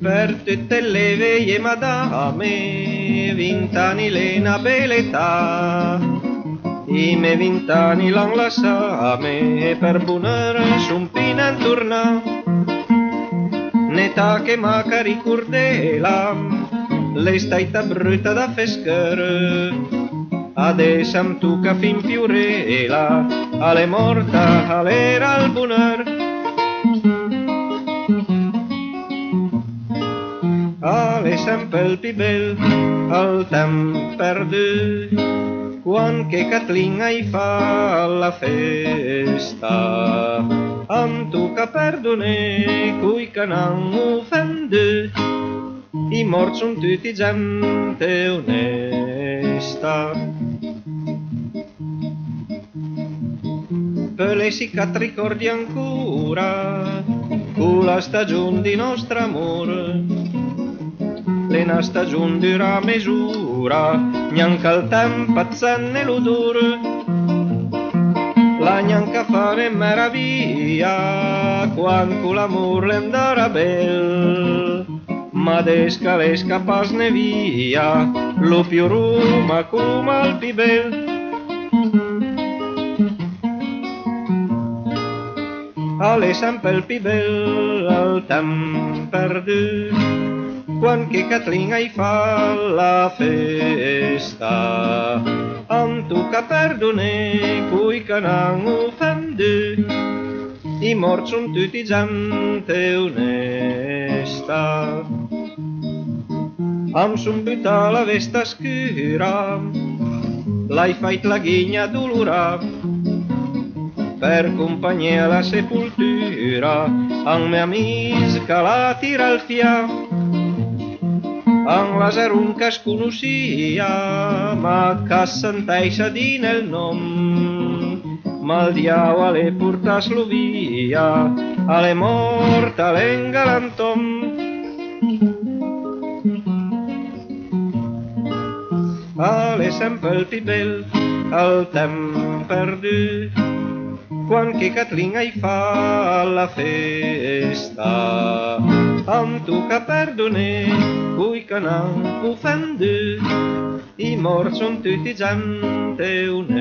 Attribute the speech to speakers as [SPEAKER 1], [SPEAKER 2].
[SPEAKER 1] Per tutte le veglie madame, 20 anni l'ena bella età. I miei 20 anni l'han lasciame e per buon'ora son pina in tornà. N'età che maca ricordela, lei staita brutta da fescher. Adesso am tocca fin più rela, alle morta, all'era al buon'ora. Ale sempre il più bel al tempo perdu, quan che Catlin hai fa alla festa, am tu che perdone cui che non offende, i morti son tutti gente onesta. Per le si che ricordi ancora, con la stagione di nostro amore, la stagione dura misura, neanche il tempo azzenne l'odore, la neanche fare meraviglia, quando l'amore andrà bel, ma desca le scapasne via, lo più ruma come al più bel. Ale sempre il più bel al tempo perdu, quan che Catlin hai fa la festa, am tu che perdone cui che non offende, i morti son tutti gente onesta. Am son buttata la vesta scura, l'hai fait la ghigna dolora, per compagnia alla sepoltura, an mia amici che la tira al fiato. An Lazarun che sconoscia, ma che senteisa di nel nom, ma il diavolo portaslo via, alle morta l'engalantom. Ale sempre il più bel al tempo perdu, quan che Catlin hai fa alla festa, am tu che perdone cui che non offende, i morti son tutti gente onesta.